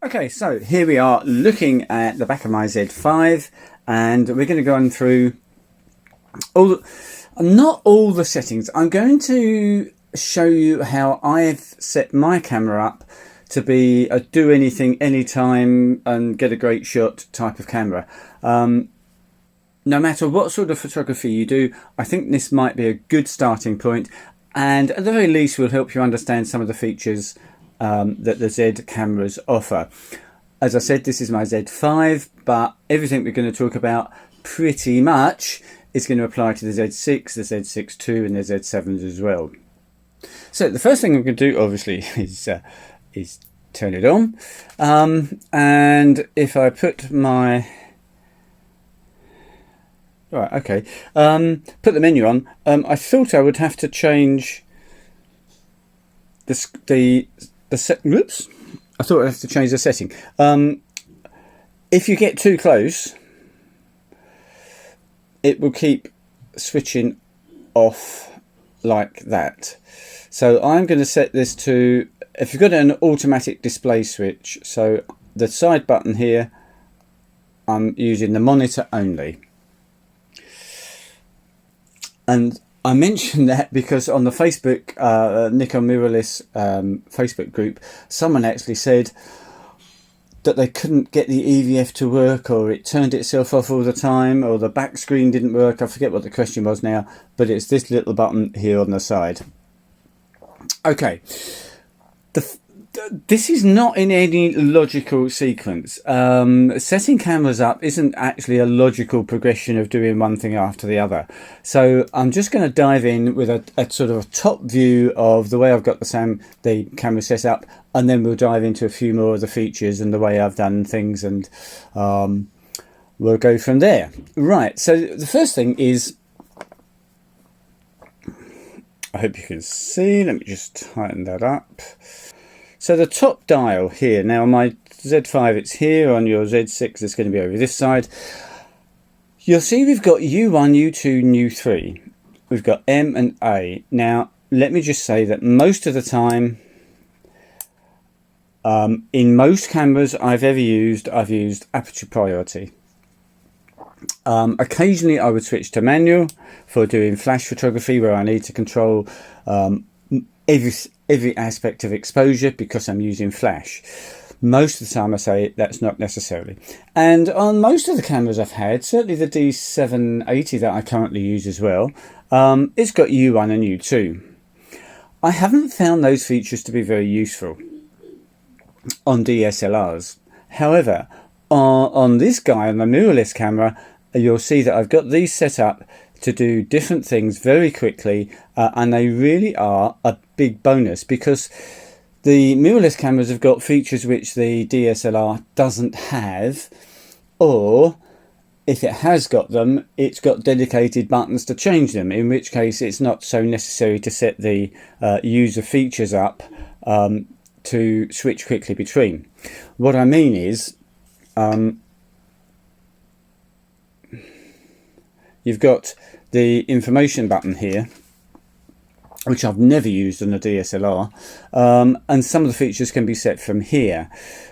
Okay, so here we are looking at the back of my Z5, and we're going to go on through not all the settings. I'm going to show you how I've set my camera up to be a do anything, anytime and get a great shot type of camera. No matter what sort of photography you do, I think this might be a good starting point, and at the very least will help you understand some of the features that the Z cameras offer. As I said, this is my Z5, but everything we're going to talk about pretty much is going to apply to the Z6, the Z6 II and the Z7s as well. So the first thing I'm going to do obviously is turn it on, and if I put my put the menu on, I thought I would have to change the whoops, I thought I'd have to change the setting. If you get too close, it will keep switching off like that. So I'm going to set this to, if you've got an automatic display switch, so the side button here, I'm using the monitor only. And I mentioned that because on the Facebook, Nikon Mirrorless Facebook group, someone actually said that they couldn't get the EVF to work, or it turned itself off all the time, or the back screen didn't work. I forget what the question was now, but it's this little button here on the side. Okay, this is not in any logical sequence. Setting cameras up isn't actually a logical progression of doing one thing after the other. So I'm just going to dive in with a sort of a top view of the way I've got the camera set up, and then we'll dive into a few more of the features and the way I've done things, and we'll go from there. Right, so the first thing is, I hope you can see, let me just tighten that up. So the top dial here, now on my Z5 it's here, on your Z6 it's going to be over this side. You'll see we've got U1, U2, and U3. We've got M and A. Now let me just say that most of the time, in most cameras I've ever used, I've used aperture priority. Occasionally I would switch to manual for doing flash photography, where I need to control every aspect of exposure because I'm using flash. Most of the time I say that's not necessarily. And on most of the cameras I've had, certainly the D780 that I currently use as well, it's got U1 and U2. I haven't found those features to be very useful on DSLRs. However, on this guy, on the mirrorless camera, you'll see that I've got these set up to do different things very quickly, and they really are a big bonus, because the mirrorless cameras have got features which the DSLR doesn't have, or if it has got them, it's got dedicated buttons to change them, in which case it's not so necessary to set the user features up to switch quickly between. What I mean is, you've got the information button here, which I've never used on a DSLR, and some of the features can be set from here.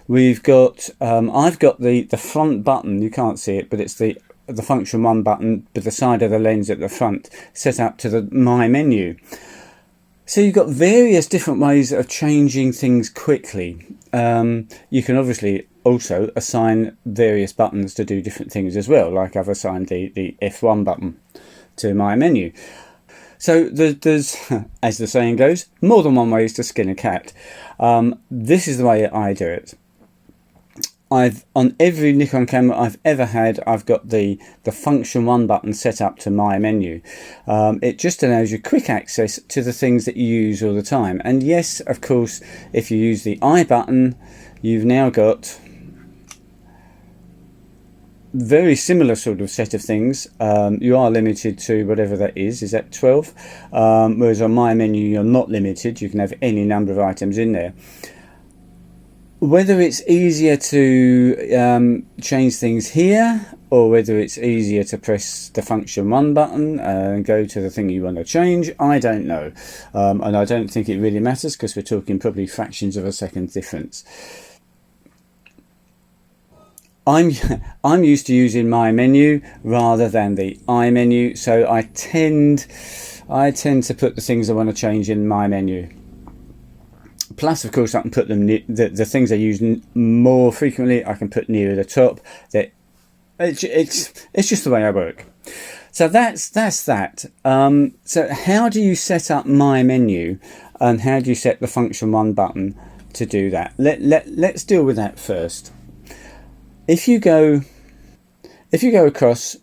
We've got, I've got the front button, you can't see it, but it's the function 1 button with the side of the lens at the front set up to the My menu. So you've got various different ways of changing things quickly. You can obviously also assign various buttons to do different things as well, like I've assigned the F1 button to My menu. So there's, as the saying goes, more than one way to skin a cat. This is the way I do it. On every Nikon camera I've ever had, I've got the function 1 button set up to My menu. It just allows you quick access to the things that you use all the time. And yes, of course, if you use the I button, you've now got very similar sort of set of things. You are limited to whatever that is that 12? Whereas on My menu you're not limited, you can have any number of items in there. Whether it's easier to change things here, or whether it's easier to press the function 1 button and go to the thing you want to change, I don't know. And I don't think it really matters, because we're talking probably fractions of a second difference. I'm I'm used to using my menu rather than the I menu, so I tend to put the things I want to change in my menu. Plus, of course, I can put them the things I use more frequently. I can put nearer the top. That it's just the way I work. So that's that. So how do you set up my menu, and how do you set the function 1 button to do that? Let's deal with that first. If you go across,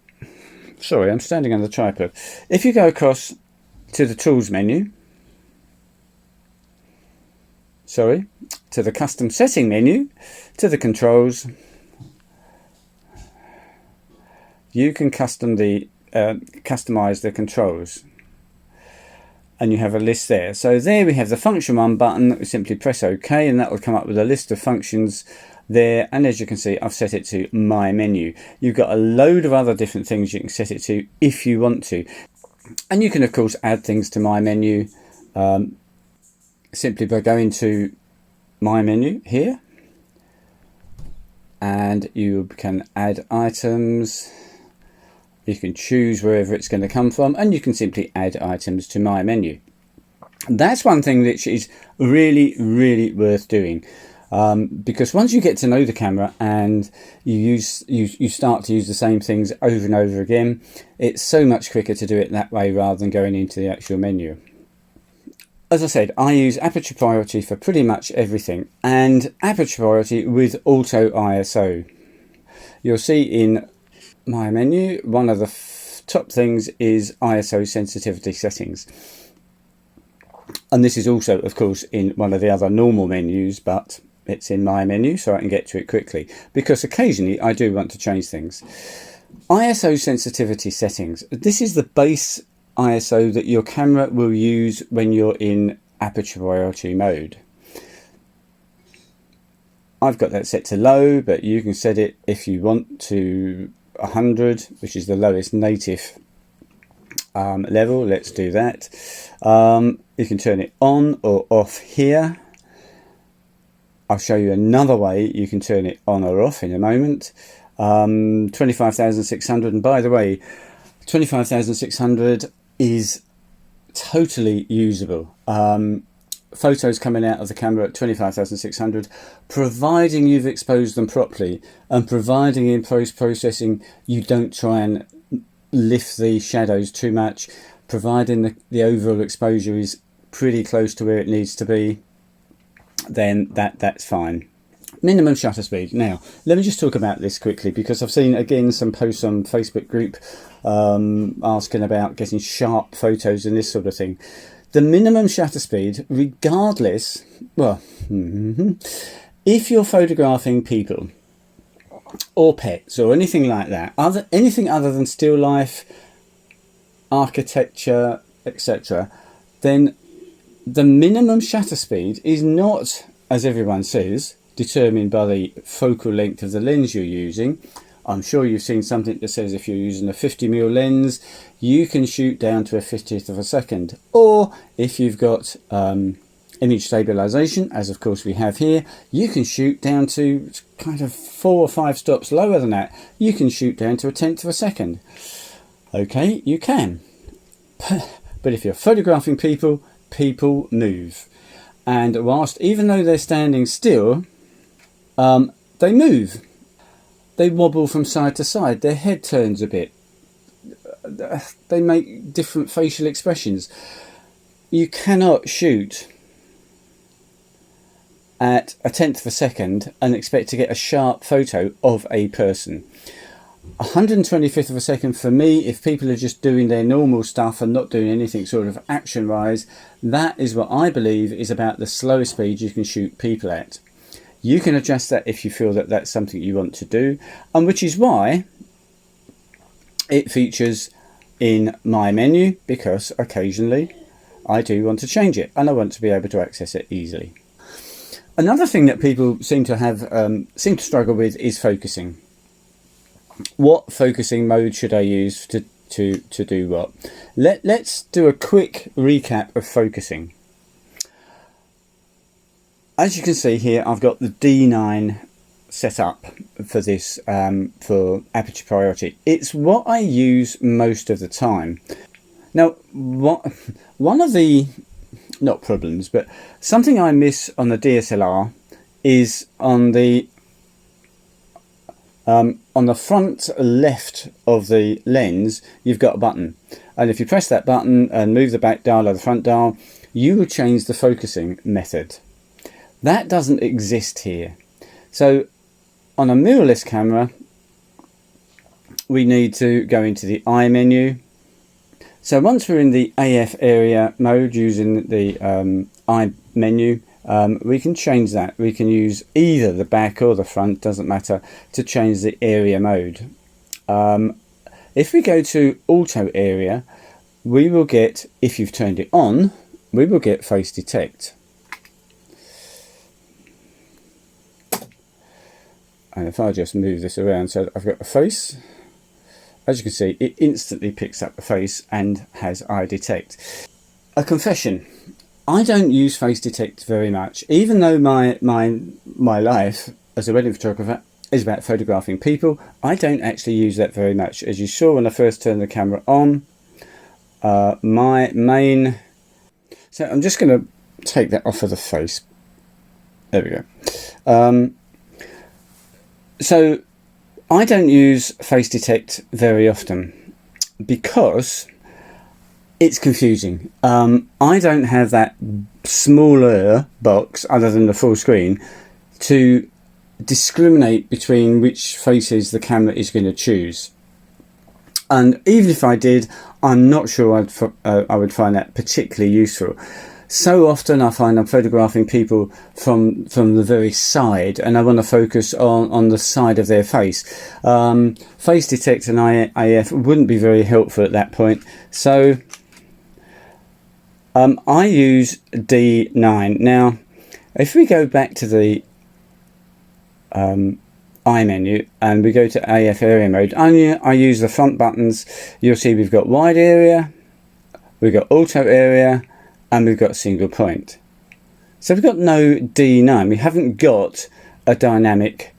sorry, I'm standing on the tripod. If you go across to the tools menu, sorry, to the custom setting menu, to the controls, you can customize the controls, and you have a list there. So there we have the function 1 button. We simply press OK, and that will come up with a list of functions there. And as you can see, I've set it to my menu. You've got a load of other different things you can set it to if you want to, and you can of course add things to my menu simply by going to my menu here, and you can add items. You can choose wherever it's going to come from, and you can simply add items to my menu. That's one thing that is really worth doing, because once you get to know the camera and you start to use the same things over and over again, it's so much quicker to do it that way rather than going into the actual menu. As I said, I use aperture priority for pretty much everything, and aperture priority with auto ISO. You'll see in my menu, one of the top things is ISO sensitivity settings, and this is also of course in one of the other normal menus, but it's in my menu so I can get to it quickly, because occasionally I do want to change things. ISO sensitivity settings, this is the base ISO that your camera will use when you're in aperture priority mode. I've got that set to low, but you can set it if you want to 100, which is the lowest native level. Let's do that. You can turn it on or off here. I'll show you another way you can turn it on or off in a moment. 25,600, and by the way, 25,600 is totally usable. Photos coming out of the camera at 25,600, providing you've exposed them properly, and providing in post-processing you don't try and lift the shadows too much, providing the overall exposure is pretty close to where it needs to be, then that's fine. Minimum shutter speed. Now let me just talk about this quickly, because I've seen again some posts on Facebook group asking about getting sharp photos and this sort of thing. The minimum shutter speed, regardless, well, if you're photographing people or pets or anything like that, anything other than still life, architecture, etc., then the minimum shutter speed is not, as everyone says, determined by the focal length of the lens you're using. I'm sure you've seen something that says if you're using a 50mm lens, you can shoot down to a 50th of a second. Or if you've got image stabilization, as of course we have here, you can shoot down to kind of 4 or 5 stops lower than that. You can shoot down to a 1/10 of a second. Okay, you can. But if you're photographing people, people move. And whilst, even though they're standing still, they move. They wobble from side to side, their head turns a bit, they make different facial expressions. You cannot shoot at a 1/10 of a second and expect to get a sharp photo of a person. 125th of a second for me, if people are just doing their normal stuff and not doing anything sort of action wise, that is what I believe is about the slowest speed you can shoot people at. You can adjust that if you feel that that's something you want to do, and which is why it features in my menu, because occasionally I do want to change it and I want to be able to access it easily. Another thing that people seem to struggle with is focusing. What focusing mode should I use to do what? Let's do a quick recap of focusing. As you can see here, I've got the D9 set up for this for aperture priority. It's what I use most of the time. Now, one of the, not problems, but something I miss on the DSLR is on the front left of the lens, you've got a button, and if you press that button and move the back dial or the front dial, you will change the focusing method. That doesn't exist here. So on a mirrorless camera, we need to go into the I menu. So once we're in the AF area mode using the I menu, we can change that. We can use either the back or the front, doesn't matter, to change the area mode. If we go to auto area, we will get, if you've turned it on, we will get face detect. And if I just move this around, so I've got a face, as you can see, it instantly picks up the face and has eye detect. A confession, I don't use face detect very much, even though my life as a wedding photographer is about photographing people. I don't actually use that very much. As you saw when I first turned the camera on, my main, so I'm just going to take that off of the face. There we go. So I don't use face detect very often because it's confusing. I don't have that smaller box other than the full screen to discriminate between which faces the camera is going to choose. And even if I did, I'm not sure I would find that particularly useful. So often I find I'm photographing people from the very side, and I want to focus on the side of their face. Face detect and AF wouldn't be very helpful at that point. So I use D9. Now, if we go back to the I menu and we go to AF area mode, I use the front buttons. You'll see we've got wide area, we've got auto area, and we've got single point. So we've got no D9. We haven't got a dynamic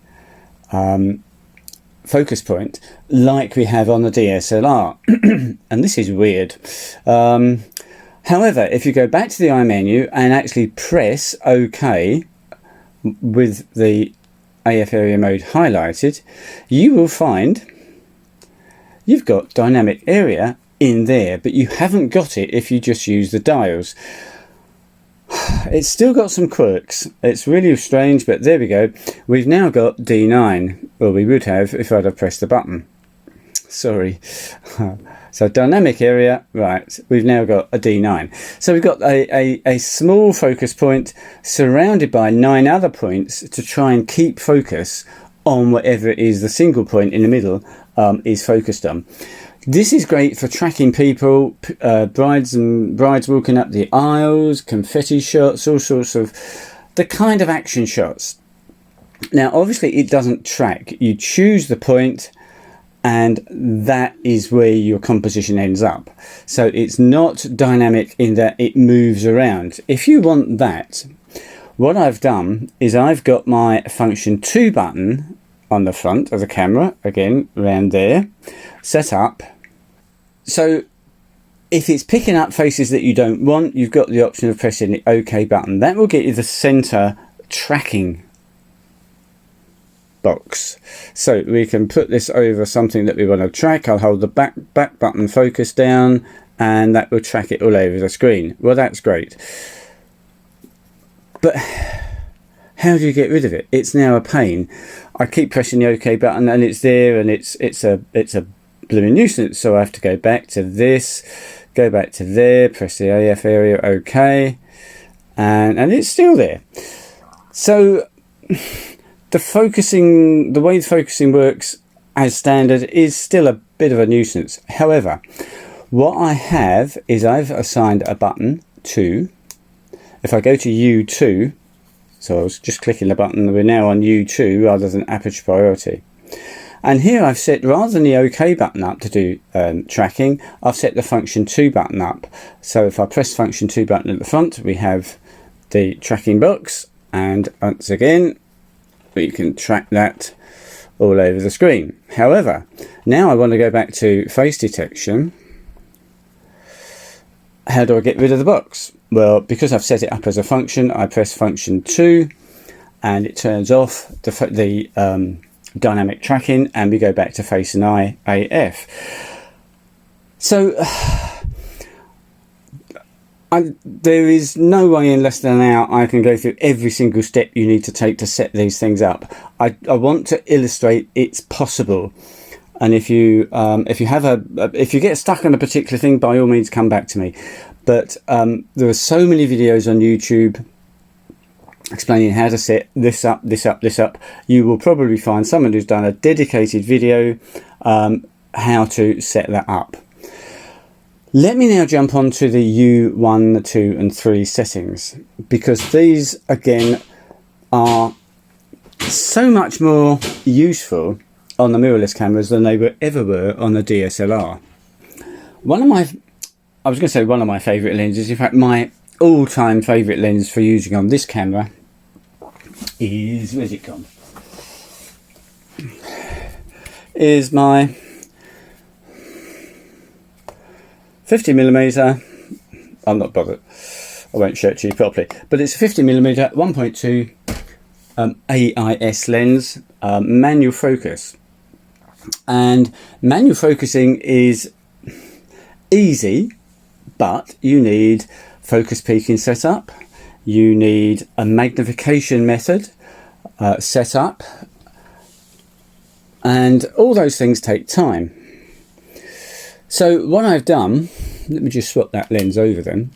focus point like we have on the DSLR. And this is weird. However, if you go back to the I menu and actually press OK with the AF area mode highlighted, you will find you've got dynamic area in there, but you haven't got it if you just use the dials. It's still got some quirks. It's really strange, but there we go. We've now got D9. Well, we would have if I'd have pressed the button. Sorry. So dynamic area, right, we've now got a D9. So we've got a small focus point surrounded by 9 other points to try and keep focus on whatever it is the single point in the middle is focused on. This is great for tracking people, brides walking up the aisles, confetti shots, all sorts of the kind of action shots. Now, obviously, it doesn't track. You choose the point, and that is where your composition ends up. So it's not dynamic in that it moves around. If you want that, what I've done is I've got my function 2 button on the front of the camera, again, around there, set up. So if it's picking up faces that you don't want, you've got the option of pressing the OK button. That will get you the center tracking box. So we can put this over something that we want to track. I'll hold the back button focus down, and that will track it all over the screen. Well, that's great. But how do you get rid of it? It's now a pain. I keep pressing the OK button and it's there, and it's a blooming nuisance. So I have to go back to this, go back to there, press the AF area OK, and it's still there. So the way the focusing works as standard is still a bit of a nuisance. However, what I have is I've assigned a button 2. If I go to U2, so I was just clicking the button, we're now on U2 rather than aperture priority. And here I've set, rather than the OK button up to do tracking, I've set the function 2 button up. So if I press function 2 button at the front, we have the tracking box, and once again, but you can track that all over the screen. However, now I want to go back to face detection. How do I get rid of the box? Well, because I've set it up as a function, I press function 2 and it turns off the dynamic tracking, and we go back to face and eye AF. So there is no way in less than an hour I can go through every single step you need to take to set these things up. I want to illustrate it's possible. And if you get stuck on a particular thing, by all means come back to me. But there are so many videos on YouTube explaining how to set this up. You will probably find someone who's done a dedicated video how to set that up. Let me now jump on to the U1, 2 and 3 settings, because these again are so much more useful on the mirrorless cameras than they ever were on the DSLR. One of my favourite lenses, in fact my all-time favourite lens for using on this camera is, where's it gone? Is my 50mm, I'm not bothered, I won't show it to you properly, but it's a 50mm 1.2 AIS lens, manual focus. And manual focusing is easy, but you need focus peaking set up, you need a magnification method set up, and all those things take time. So what I've done, let me just swap that lens over then.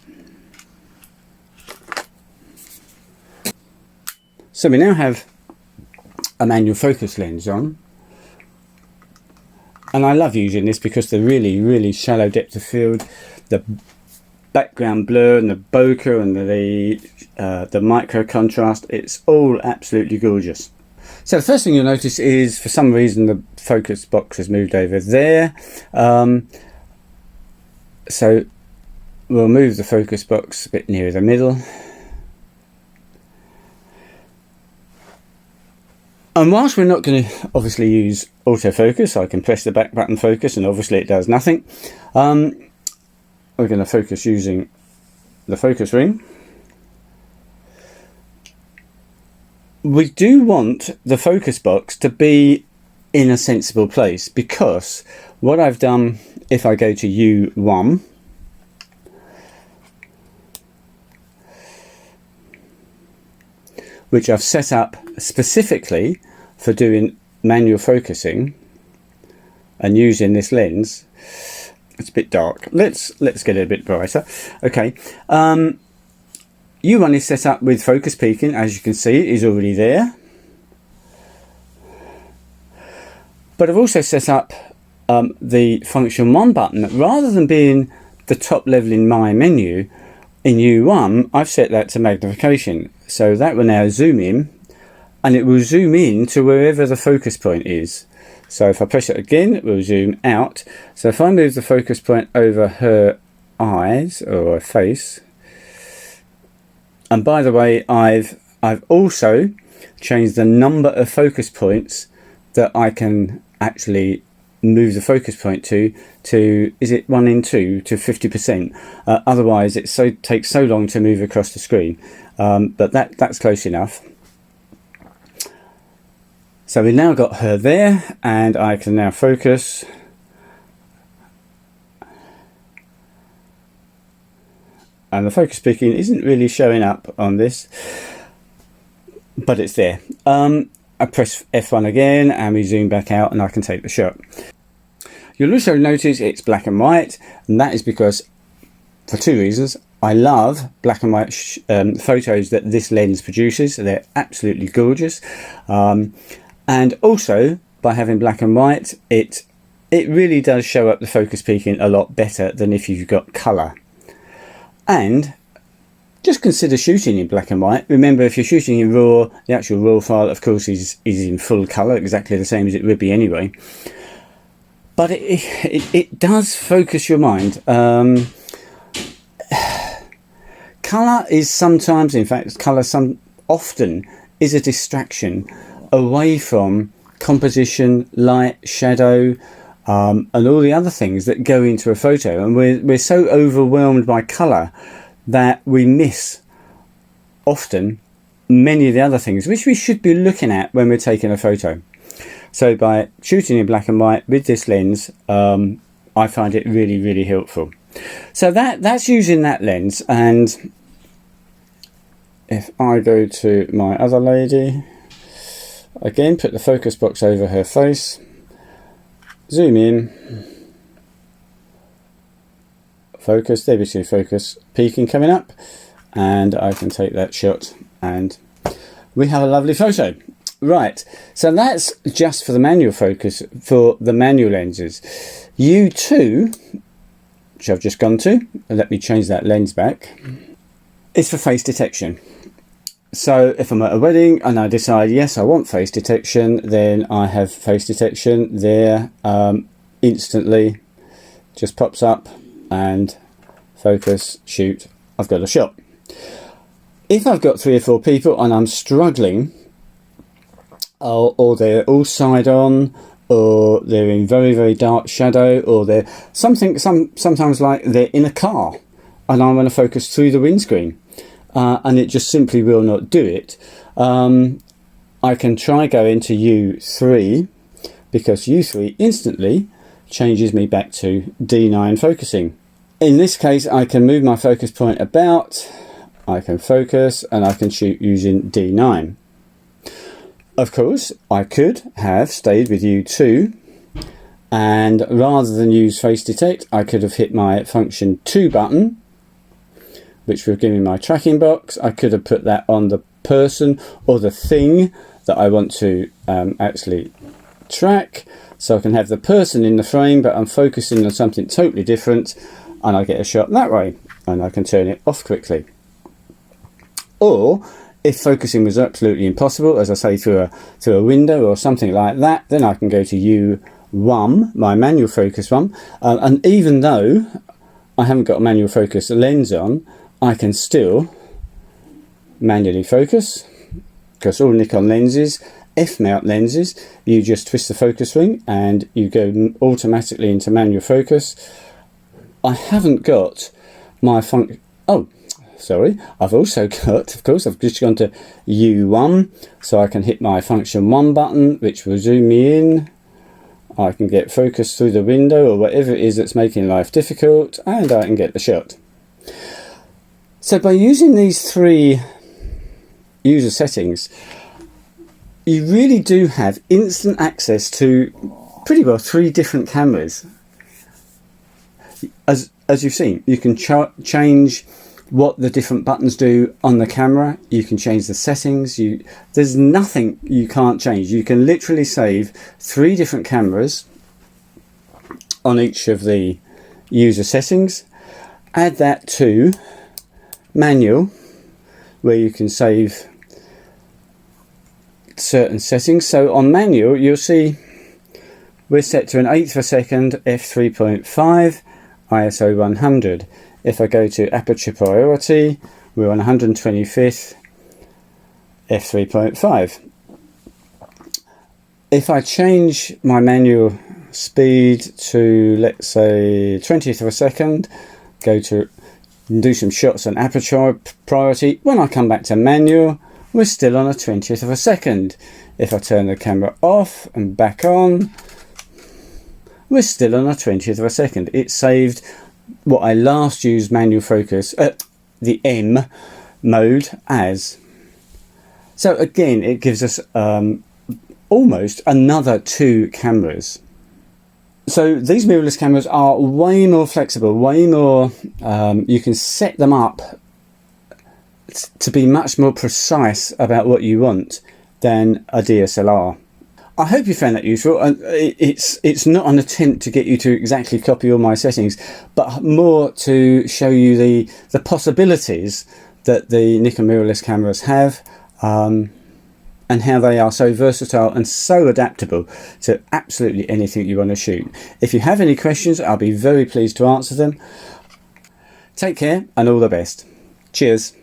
So we now have a manual focus lens on. And I love using this because the really shallow depth of field, the background blur and the bokeh and the micro contrast, it's all absolutely gorgeous. So the first thing you'll notice is, for some reason, the focus box has moved over there. So we'll move the focus box a bit nearer the middle. And whilst we're not going to obviously use autofocus, I can press the back button focus and obviously it does nothing. We're going to focus using the focus ring. We do want the focus box to be in a sensible place, because what I've done, if I go to U1, which I've set up specifically for doing manual focusing and using this lens, it's a bit dark, let's get it a bit brighter. Okay, U1 is set up with focus peaking, as you can see it is already there, but I've also set up the function 1 button that, rather than being the top level in my menu in U1, I've set that to magnification, so that will now zoom in, and it will zoom in to wherever the focus point is. So if I press it again, it will zoom out. So if I move the focus point over her eyes or her face, and by the way, I've also changed the number of focus points that I can actually move the focus point to is it 1 in 2 to 50%. Otherwise it takes so long to move across the screen, but that's close enough. So we've now got her there, and I can now focus. And the focus peaking isn't really showing up on this, but it's there. I press F1 again and we zoom back out and I can take the shot. You'll also notice it's black and white, and that is because, for two reasons. I love black and white photos that this lens produces. They're absolutely gorgeous. And also, by having black and white, it really does show up the focus peaking a lot better than if you've got colour. And just consider shooting in black and white. Remember, if you're shooting in RAW, the actual RAW file, of course, is in full colour, exactly the same as it would be anyway. But it does focus your mind. Colour is sometimes, in fact, colour often is a distraction. away from composition, light, shadow, and all the other things that go into a photo. And we're so overwhelmed by colour that we miss often many of the other things which we should be looking at when we're taking a photo. So by shooting in black and white with this lens, I find it really, really helpful. So that's using that lens. And if I go to my other lady, again, put the focus box over her face, zoom in, focus, there we see focus peaking coming up, and I can take that shot and we have a lovely photo. Right, so that's just for the manual focus, for the manual lenses. U2, which I've just gone to, let me change that lens back, is for face detection. So if I'm at a wedding and I decide, yes, I want face detection, then I have face detection there, instantly just pops up and focus, shoot, I've got a shot. If I've got 3 or 4 people and I'm struggling, or they're all side on, or they're in very, very dark shadow, or they're sometimes like they're in a car and I want to focus through the windscreen, and it just simply will not do it, I can try going to U3, because U3 instantly changes me back to D9 focusing. In this case, I can move my focus point about, I can focus, and I can shoot using D9. Of course, I could have stayed with U2, and rather than use face detect, I could have hit my function 2 button, which would give me my tracking box. I could have put that on the person or the thing that I want to actually track, so I can have the person in the frame, but I'm focusing on something totally different, and I get a shot that way, and I can turn it off quickly. Or if focusing was absolutely impossible, as I say, through a window or something like that, then I can go to U1, my manual focus one, and even though I haven't got a manual focus lens on, I can still manually focus, because all Nikon lenses, F-mount lenses, you just twist the focus ring and you go automatically into manual focus. I haven't got my sorry, I've also got, of course, I've just gone to U1, so I can hit my function 1 button, which will zoom me in. I can get focus through the window or whatever it is that's making life difficult, and I can get the shot. So by using these 3 user settings, you really do have instant access to pretty well 3 different cameras. As you've seen, you can change what the different buttons do on the camera. You can change the settings. There's nothing you can't change. You can literally save 3 different cameras on each of the user settings. Add that to manual, where you can save certain settings. So on manual, you'll see we're set to an 1/8 of a second, f3.5, ISO 100. If I go to aperture priority, we're on 125th, f3.5. If I change my manual speed to, let's say, 20th of a second, go to do some shots on aperture priority, when I come back to manual, we're still on a 20th of a second. If I turn the camera off and back on, we're still on a 20th of a second. It saved what I last used manual focus at the M mode as. So again, it gives us almost another 2 cameras. So these mirrorless cameras are way more flexible, way more, you can set them up to be much more precise about what you want than a DSLR. I hope you found that useful. It's not an attempt to get you to exactly copy all my settings, but more to show you the possibilities that the Nikon mirrorless cameras have, and how they are so versatile and so adaptable to absolutely anything you want to shoot. If you have any questions, I'll be very pleased to answer them. Take care and all the best. Cheers.